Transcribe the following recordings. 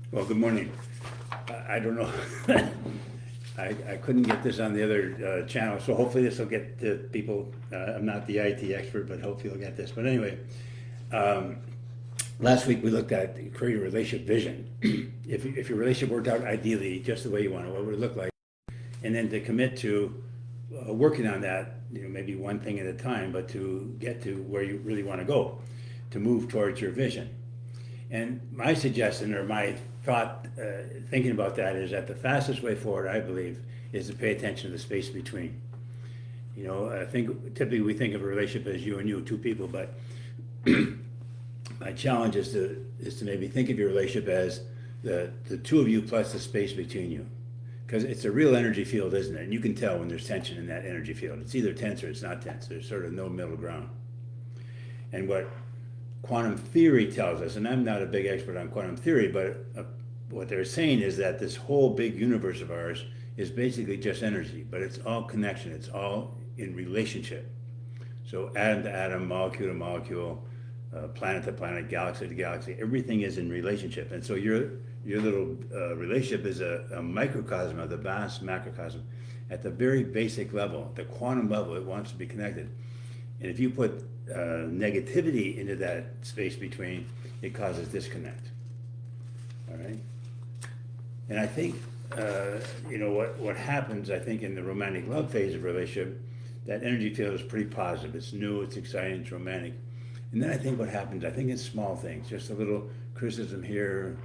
Well, good morning. I don't know. I couldn't get this on the other channel, so hopefully this will get to people. I'm not the IT expert, but hopefully you'll get this. But anyway, um, last week we looked at creating a relationship vision. If your relationship worked out ideally, just the way you want it, what would it look like? And then to commit to working on that, maybe one thing at a time, but to get to where you really want to go, to move towards your vision. And my suggestion or my thought, thinking about that, is that the fastest way forward, I believe, is to pay attention to the space between. I think typically we think of a relationship as you and you, two people, but my challenge is to maybe think of your relationship as the two of you plus the space between you, because it's a real energy field, isn't it? And you can tell when there's tension in that energy field. It's either tense or it's not tense. There's sort of no middle ground. And what quantum theory tells us, and I'm not a big expert on quantum theory, but what they're saying is that this whole big universe of ours is basically just energy, but it's all connection, it's all in relationship. So atom to atom, molecule to molecule, planet to planet, galaxy to galaxy, everything is in relationship. And so your little relationship is a microcosm of the vast macrocosm. At the very basic level, the quantum level, it wants to be connected. And if you put negativity into that space between, it causes disconnect. All right. And I think what happens. I think in the romantic love phase of a relationship, that energy field is pretty positive. It's new. It's exciting. It's romantic. And then I think what happens. I think it's small things. Just a little criticism here.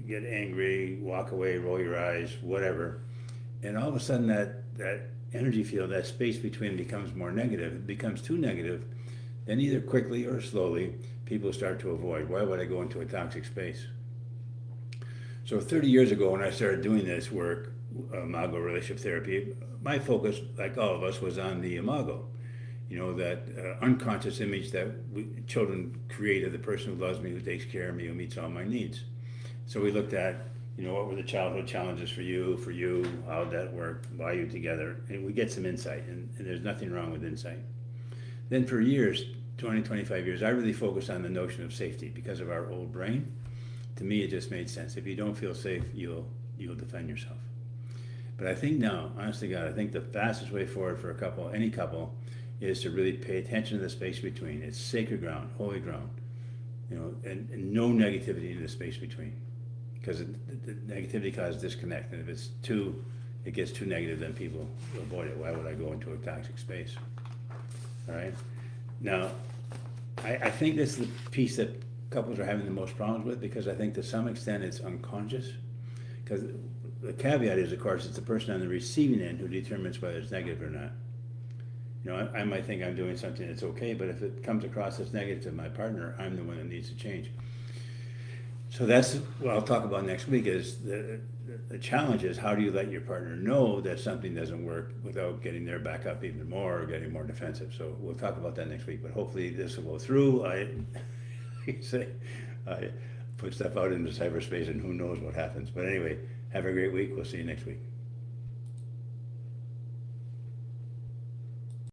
Get angry. Walk away. Roll your eyes. Whatever. And all of a sudden that energy field, that space between, becomes more negative. It becomes too negative. Then either quickly or slowly, people start to avoid. Why would I go into a toxic space? So 30 years ago, when I started doing this work, imago relationship therapy, my focus, like all of us, was on the imago. That unconscious image that children create of the person who loves me, who takes care of me, who meets all my needs. So we looked at, what were the childhood challenges for you, how did that work, why you together, and we get some insight, and there's nothing wrong with insight. Then for years, 20, 25 years, I really focused on the notion of safety because of our old brain. To me, it just made sense. If you don't feel safe, you'll defend yourself. But I think now, honest to God, I think the fastest way forward for any couple, is to really pay attention to the space between. It's sacred ground, holy ground, and no negativity in the space between. Because the negativity causes disconnect, and if it gets too negative, then people avoid it. Why would I go into a toxic space? All right. Now, I think this is the piece that couples are having the most problems with, because I think to some extent it's unconscious. Because the caveat is, of course, it's the person on the receiving end who determines whether it's negative or not. I might think I'm doing something that's okay, but if it comes across as negative to my partner, I'm the one that needs to change. So that's what I'll talk about next week. Is the challenge is, how do you let your partner know that something doesn't work without getting their back up even more or getting more defensive. So we'll talk about that next week, but hopefully this will go through. I put stuff out into cyberspace and who knows what happens. But anyway, have a great week. We'll see you next week.